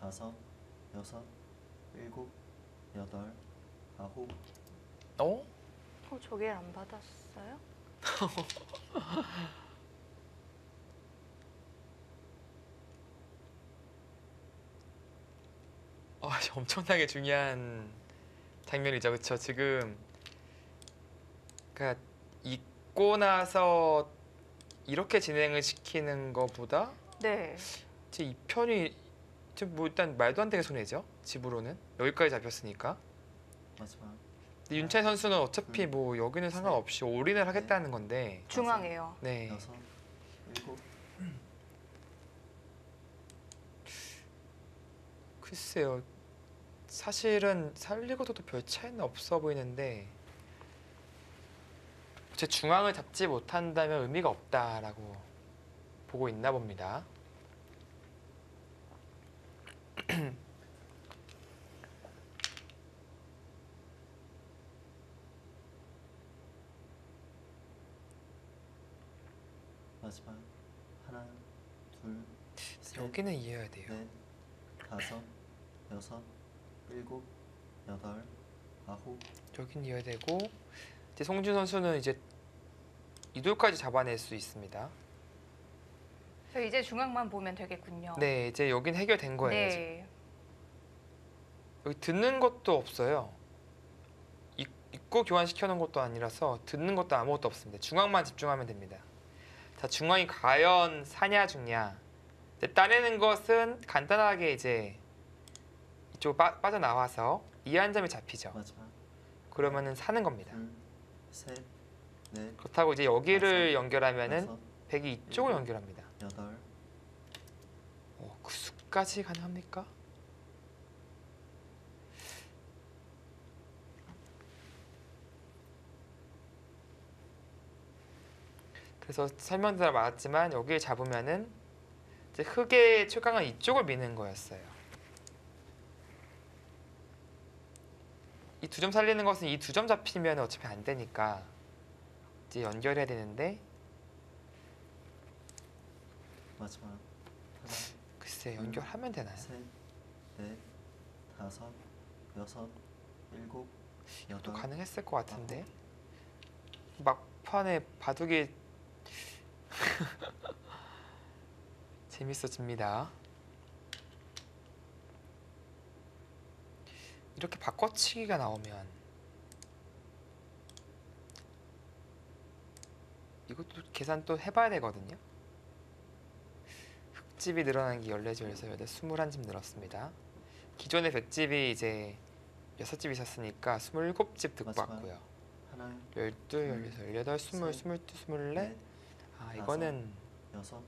다섯, 여섯, 일곱, 여덟, 아홉, 저게 안 받았어요? 엄청나게 중요한 장면이죠, 그렇죠? 지금 그러니까 잊고 나서 이렇게 진행을 시키는 것보다 네. 제 이 편이 지금 뭐 일단 말도 안 되게 손해죠. 집으로는 여기까지 잡혔으니까. 마지막 근데 윤찬 선수는 어차피 뭐 여기는 상관없이 올인을 하겠다는 건데. 중앙이에요. 네. 여섯, 일곱, 글쎄요. 사실은 살리고도 별 차이는 없어 보이는데 제 중앙을 잡지 못한다면 의미가 없다라고 보고 있나 봅니다. 마지막 하나, 둘, 셋, 여기는 이해해야 돼요. 넷, 다섯, 여섯, 일곱, 여덟, 아홉, 여긴 이해야 되고 이제 송준 선수는 이제 이돌까지 잡아낼 수 있습니다. 저 이제 중앙만 보면 되겠군요. 네, 이제 여긴 해결된 거예요. 지금. 네. 여기 듣는 것도 없어요. 입구 교환시켜 놓은 것도 아니라서 듣는 것도 아무것도 없습니다. 중앙만 집중하면 됩니다. 자, 중앙이 과연 사냐 죽냐. 이제 따내는 것은 간단하게 이제 이쪽 빠져나와서 이 한 점이 잡히죠. 마지막 그러면은 사는 겁니다. 둘, 셋, 넷, 그렇다고 이제 여기를 다섯, 연결하면은 여섯, 백이 이쪽을 연결합니다. 8 그 수까지 가능합니까? 그래서 설명드려 말았지만 여기를 잡으면은 이제 흑의 최강은 이쪽을 미는 거였어요. 이 2점 살리는 것은 이 2점 잡히면 어차피 안 되니까 이제 연결해야 되는데 마지막 하나 글쎄 연결하면 되나요? 셋, 넷, 다섯, 여섯, 일곱, 또 여덟, 가능했을 것 같은데 막판에 바둑이 재밌어집니다. 이렇게 바꿔치기가 나오면 이것도 계산 또 해봐야 되거든요. 흑집이 늘어난 게 14집에서 21집 늘었습니다. 기존의 백집이 이제 6집 있었으니까 27집 득받고요. 하나, 12, 16, 18, 20, 22, 24. 넷, 아 이거는 여섯,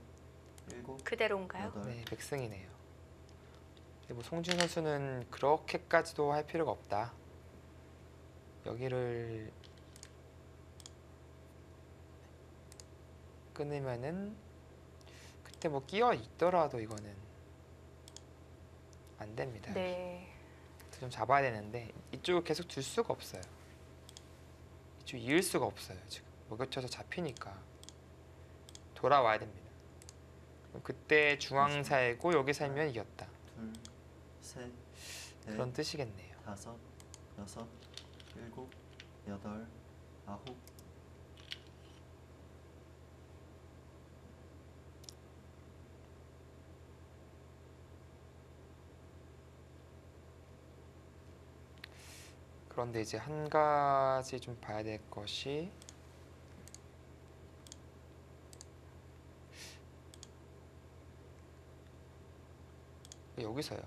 일곱, 그대로인가요? 여덟, 네 백승이네요. 근데 뭐 송준 선수는 그렇게까지도 할 필요가 없다. 여기를 끊으면은 그때 뭐 끼어 있더라도 이거는 안 됩니다. 네. 좀 잡아야 되는데 이쪽을 계속 둘 수가 없어요. 이쪽 이을 수가 없어요. 지금 먹여쳐서 잡히니까 돌아와야 됩니다. 그럼 그때 중앙 살고 여기 살면 이겼다. 둘, 셋, 넷, 그런 뜻이겠네요. 다섯, 여섯, 일곱, 여덟, 아홉, 그런데 이제 한 가지 좀 봐야 될 것이 여기서요.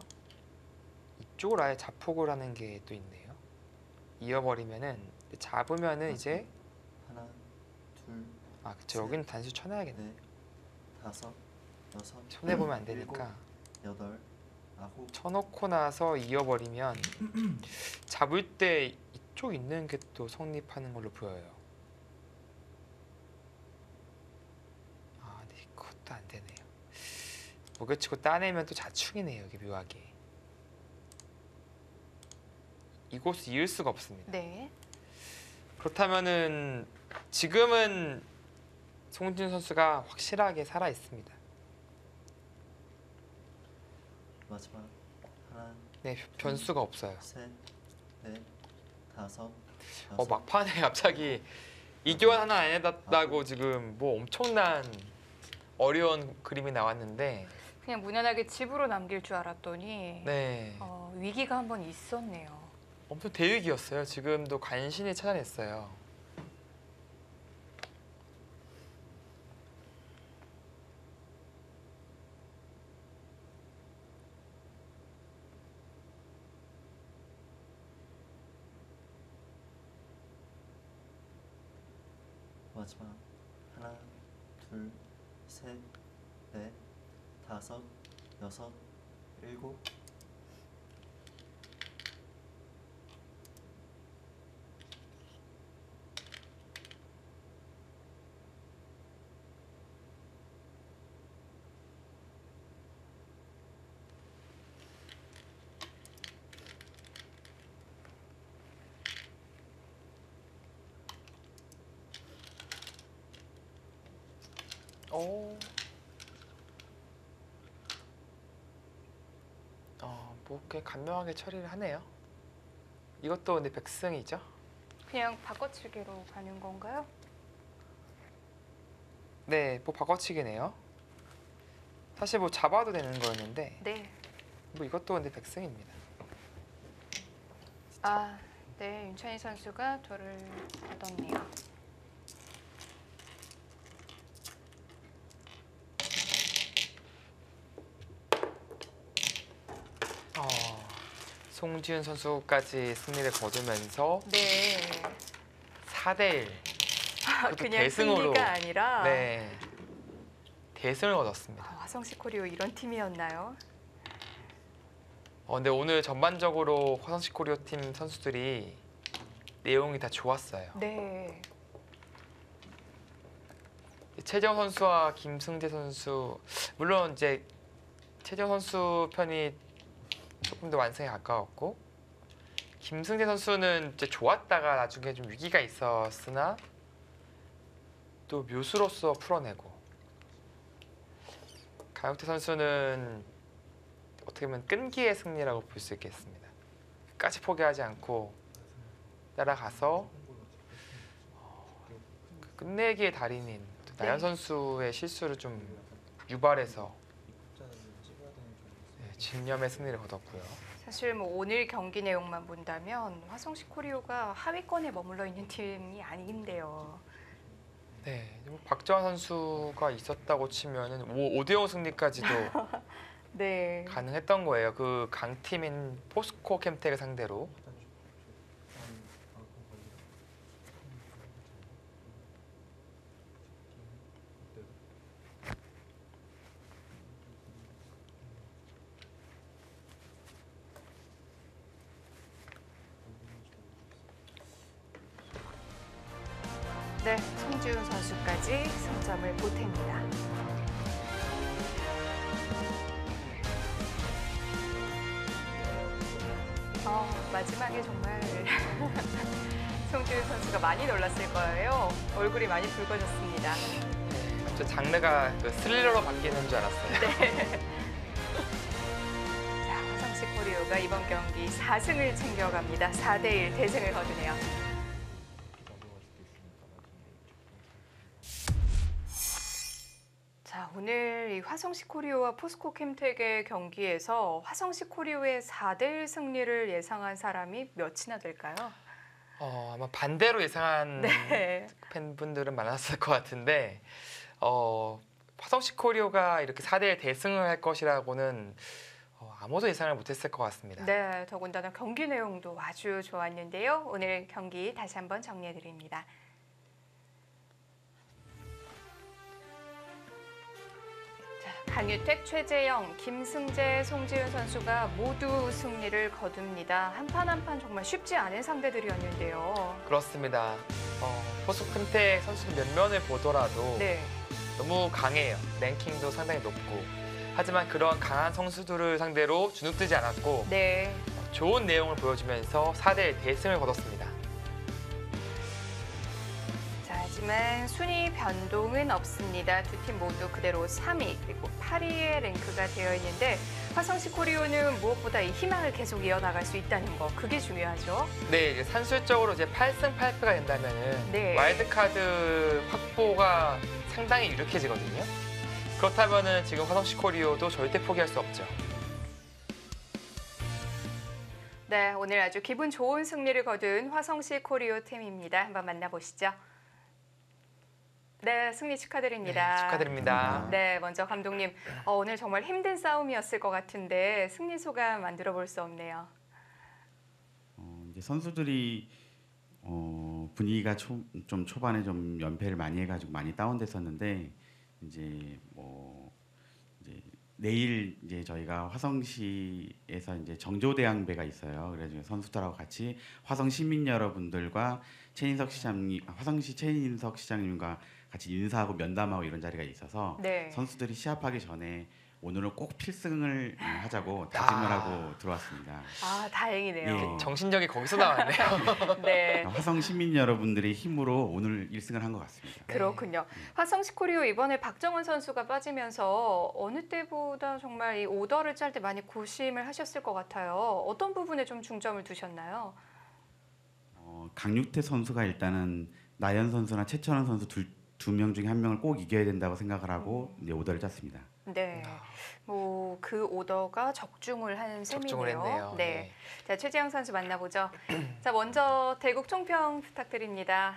이쪽을 아예 자폭을 하는 게 또 있네요. 이어버리면은 잡으면은 이제 하나, 둘, 아 그쵸 여기는 단수 쳐놔야겠네. 넷, 다섯, 여섯, 손해 보면 안 되니까 여덟, 아홉, 쳐놓고 나서 이어버리면 잡을 때 이쪽 있는 게 또 성립하는 걸로 보여요. 아 근데 그것도 안 되네요. 먹여치고 따내면 또 자충이네요. 여기 묘하게 이곳을 이을 수가 없습니다. 네. 그렇다면은 지금은 송진 선수가 확실하게 살아 있습니다. 마지막 하나, 네 변수가 없어요. 셋, 넷, 다섯, 여섯, 막판에 갑자기 이교환 하나 안 해놨다고 지금 뭐 엄청난 어려운 그림이 나왔는데 그냥 무난하게 집으로 남길 줄 알았더니 네 위기가 한 번 있었네요. 엄청 대위기였어요. 지금도 간신히 찾아냈어요. 마지막 하나, 둘, 셋, 넷, 다섯, 여섯, 일곱, 뭐 꽤 간명하게 처리를 하네요. 이것도 근데 백승이죠? 그냥 바꿔치기로 가는 건가요? 네, 뭐 바꿔치기네요. 사실 뭐 잡아도 되는 거였는데 네. 뭐 이것도 근데 백승입니다. 아, 네. 윤찬희 선수가 돌을 얻었네요. 송지은 선수까지 승리를 거두면서 네. 4대1 그것도 그냥 대승으로. 승리가 아니라 네, 대승을 거뒀습니다. 화성시 코리오 이런 팀이었나요? 근데 오늘 전반적으로 화성시 코리오 팀 선수들이 내용이 다 좋았어요. 네. 최재형 선수와 김승재 선수, 물론 이제 최재형 선수 편이 조금 더 완성에 가까웠고, 김승재 선수는 이제 좋았다가 나중에 좀 위기가 있었으나 또 묘수로서 풀어내고, 강혁태 선수는 어떻게 보면 끈기의 승리라고 볼 수 있겠습니다. 끝까지 포기하지 않고 따라가서 그 끝내기의 달인인 또 나연 네. 선수의 실수를 좀 유발해서 집념의 승리를 거뒀고요. 사실 뭐 오늘 경기 내용만 본다면 화성시 코리오가 하위권에 머물러 있는 팀이 아닌데요. 네, 뭐 박정환 선수가 있었다고 치면은 5대0 승리까지도 네. 가능했던 거예요. 그 강팀인 포스코 캠텍을 상대로. 네, 송지훈 선수까지 승점을 보탭니다. 마지막에 정말 송지훈 선수가 많이 놀랐을 거예요. 얼굴이 많이 붉어졌습니다. 저 장르가 그 스릴러로 바뀌는 줄 알았어요. 네. 자, 화성시 코리오가 이번 경기 4승을 챙겨갑니다. 4대1 대승을 거두네요. 자, 오늘 이 화성시 코리오와 포스코 캠텍의 경기에서 화성시 코리오의 4대1 승리를 예상한 사람이 몇이나 될까요? 아마 반대로 예상한 네. 팬분들은 많았을 것 같은데 화성시 코리오가 이렇게 4대1 대승을 할 것이라고는 아무도 예상을 못했을 것 같습니다. 네, 더군다나 경기 내용도 아주 좋았는데요. 오늘 경기 다시 한번 정리해드립니다. 강유택, 최재영, 김승재, 송지훈 선수가 모두 승리를 거둡니다. 한 판 한 판 정말 쉽지 않은 상대들이었는데요. 그렇습니다. 포스코 캠텍 선수 몇 면을 보더라도 네, 너무 강해요. 랭킹도 상당히 높고. 하지만 그런 강한 선수들을 상대로 주눅들지 않았고 네. 좋은 내용을 보여주면서 4대1 대승을 거뒀습니다. 자, 하지만 순위 변동은 없습니다. 두 팀 모두 그대로 3위 그리고 8위의 랭크가 되어 있는데 화성시 코리오는 무엇보다 이 희망을 계속 이어나갈 수 있다는 거, 그게 중요하죠. 네, 이제 산술적으로 이제 8승 8패가 된다면은 네. 와일드카드 확보가 상당히 유력해지거든요. 그렇다면은 지금 화성시 코리오도 절대 포기할 수 없죠. 네, 오늘 아주 기분 좋은 승리를 거둔 화성시 코리오 팀입니다. 한번 만나보시죠. 네, 승리 축하드립니다. 네, 축하드립니다. 네, 먼저 감독님, 오늘 정말 힘든 싸움이었을 것 같은데 승리 소감 안 들어볼 수 없네요. 이제 선수들이 분위기가 좀 초반에 좀 연패를 많이 해가지고 많이 다운됐었는데 이제 이제 내일 이제 저희가 화성시에서 이제 정조대항배가 있어요. 그래서 선수들하고 같이 화성 시민 여러분들과 최인석 시장님, 화성시 최인석 시장님과 같이 인사하고 면담하고 이런 자리가 있어서 네. 선수들이 시합하기 전에 오늘은 꼭 필승을 하자고 다짐을 하고 들어왔습니다. 아, 다행이네요. 예. 정신력이 거기서 나왔네요. 네. 화성 시민 여러분들의 힘으로 오늘 1승을 한 것 같습니다. 그렇군요. 화성시 코리오 이번에 박정은 선수가 빠지면서 어느 때보다 정말 이 오더를 짤 때 많이 고심을 하셨을 것 같아요. 어떤 부분에 좀 중점을 두셨나요? 강유태 선수가 일단은 나연 선수나 최천원 선수 두 명 중에 한 명을 꼭 이겨야 된다고 생각을 하고 이제 오더를 짰습니다. 네. 뭐 그 오더가 적중을 한 적중을 셈이네요. 했네요. 네. 자, 최재영 선수 만나보죠. 자, 먼저 대국 총평 부탁드립니다.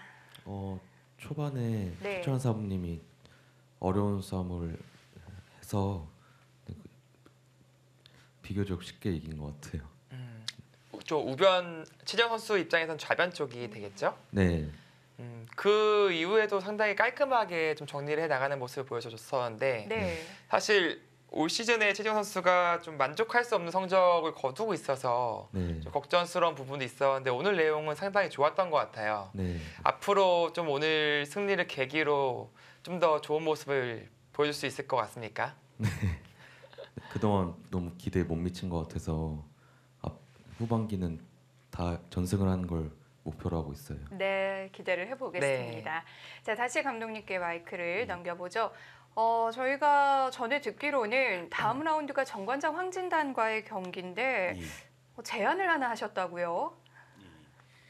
초반에 네. 최천 사부님이 어려운 싸움을 해서 비교적 쉽게 이긴 것 같아요. 좀 우변 최정 선수 입장에선 좌변 쪽이 되겠죠? 네, 그 이후에도 상당히 깔끔하게 좀 정리를 해 나가는 모습을 보여줬었는데 네. 사실 올 시즌에 최지용 선수가 좀 만족할 수 없는 성적을 거두고 있어서 네. 좀 걱정스러운 부분도 있었는데 오늘 내용은 상당히 좋았던 것 같아요. 네. 앞으로 좀 오늘 승리를 계기로 좀 더 좋은 모습을 보여줄 수 있을 것 같습니까? 그동안 너무 기대에 못 미친 것 같아서 후반기는 다 전승을 하는 걸 목표로 하고 있어요. 네, 기대를 해보겠습니다. 자, 다시 감독님께 마이크를 넘겨보죠. 저희가 전에 듣기로는 다음 라운드가 정관장 황진단과의 경기인데 예. 제안을 하나 하셨다고요?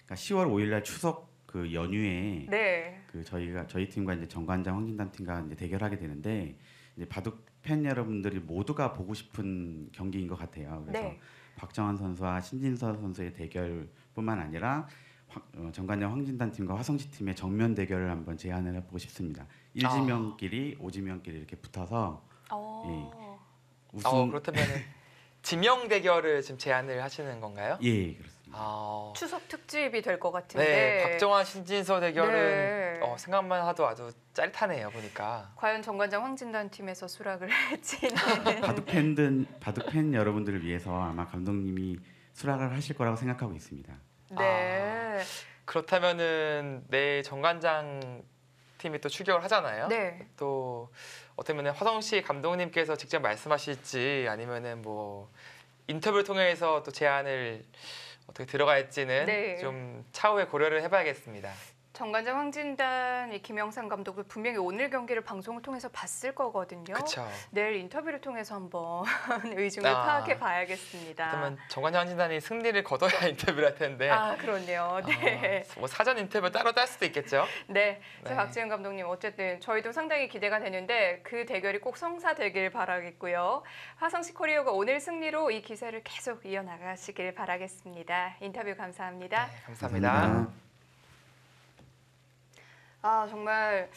그러니까 10월 5일날 추석 그 연휴에 네. 그 저희 팀과 이제 정관장 황진단 팀과 이제 대결하게 되는데 이제 바둑 팬 여러분들이 모두가 보고 싶은 경기인 것 같아요. 그래서 네. 박정환 선수와 신진서 선수의 대결뿐만 아니라 정관장 황진단 팀과 화성시 팀의 정면 대결을 한번 제안을 해보고 싶습니다. 1지명끼리 5지명끼리 이렇게 붙어서 우승 그렇다면 지명 대결을 지금 제안을 하시는 건가요? 예 그렇습니다. 추석 특집이 될 것 같은데. 네, 박정환 신진서 대결은 네. 생각만 해도 아주 짜릿하네요 보니까. 과연 정관장 황진단 팀에서 수락을 할지는. 바둑 팬 여러분들을 위해서 아마 감독님이 수락을 하실 거라고 생각하고 있습니다. 네. 그렇다면은 내일 정관장 팀이 또 출격을 하잖아요. 네. 또 어떻게 보면 화성시 감독님께서 직접 말씀하실지 아니면은 뭐 인터뷰를 통해서 또 제안을 어떻게 들어갈지는 네. 좀 차후에 고려를 해봐야겠습니다. 정관장 황진단 이 김영삼 감독도 분명히 오늘 경기를 방송을 통해서 봤을 거거든요. 그렇죠. 내일 인터뷰를 통해서 한번 의중을 아. 파악해 봐야겠습니다. 그러면 정관장 진단이 승리를 거둬야 인터뷰를 할 텐데. 그렇네요. 네. 뭐 사전 인터뷰 따로 딸 수도 있겠죠. 네. 네. 자, 박지은 감독님 어쨌든 저희도 상당히 기대가 되는데 그 대결이 꼭 성사되길 바라겠고요. 화성시 코리오가 오늘 승리로 이 기세를 계속 이어나가시길 바라겠습니다. 인터뷰 감사합니다. 네, 감사합니다. 정말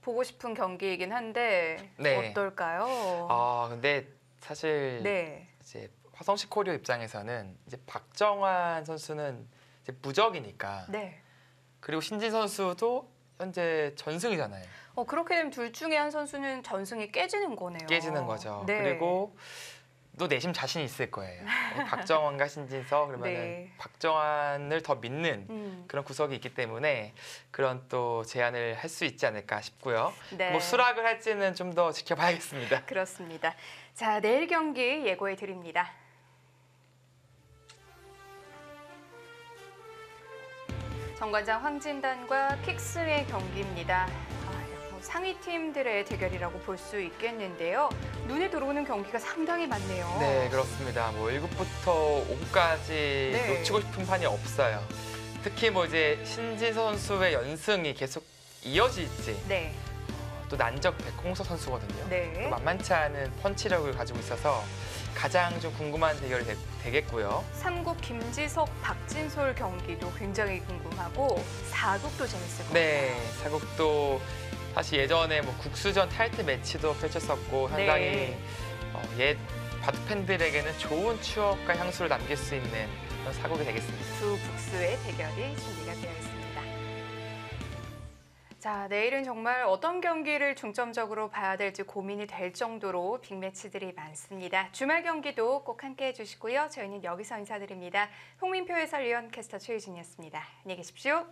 보고 싶은 경기이긴 한데 네. 어떨까요? 근데 사실 네. 이제 화성시 코리오 입장에서는 이제 박정환 선수는 이제 무적이니까 네. 그리고 신진 선수도 현재 전승이잖아요. 그렇게 되면 둘 중에 한 선수는 전승이 깨지는 거네요. 깨지는 거죠. 네. 그리고 또 내심 자신이 있을 거예요. 박정환과 신진서 그러면은 네. 박정환을 더 믿는 그런 구석이 있기 때문에 그런 또 제안을 할 수 있지 않을까 싶고요. 네. 뭐 수락을 할지는 좀 더 지켜봐야겠습니다. 그렇습니다. 자, 내일 경기 예고해 드립니다. 정관장 황진단과 킥스의 경기입니다. 상위 팀들의 대결이라고 볼 수 있겠는데요. 눈에 들어오는 경기가 상당히 많네요. 네, 그렇습니다. 뭐 1국부터 5국까지 네. 놓치고 싶은 판이 없어요. 특히 뭐 이제 신진 선수의 연승이 계속 이어질지 네. 또 난적 백홍석 선수거든요. 네. 또 만만치 않은 펀치력을 가지고 있어서 가장 좀 궁금한 대결이 되겠고요. 3국 김지석, 박진솔 경기도 굉장히 궁금하고 4국도 재밌을 것 네, 같아요. 사국도 사실 예전에 뭐 국수전 타이틀 매치도 펼쳤었고 상당히 네. 옛 바둑 팬들에게는 좋은 추억과 향수를 남길 수 있는 그런 사국이 되겠습니다. 두 국수의 대결이 준비가 되어 있습니다. 자, 내일은 정말 어떤 경기를 중점적으로 봐야 될지 고민이 될 정도로 빅매치들이 많습니다. 주말 경기도 꼭 함께해 주시고요. 저희는 여기서 인사드립니다. 홍민표 해설위원 캐스터 최유진이었습니다. 안녕히 계십시오.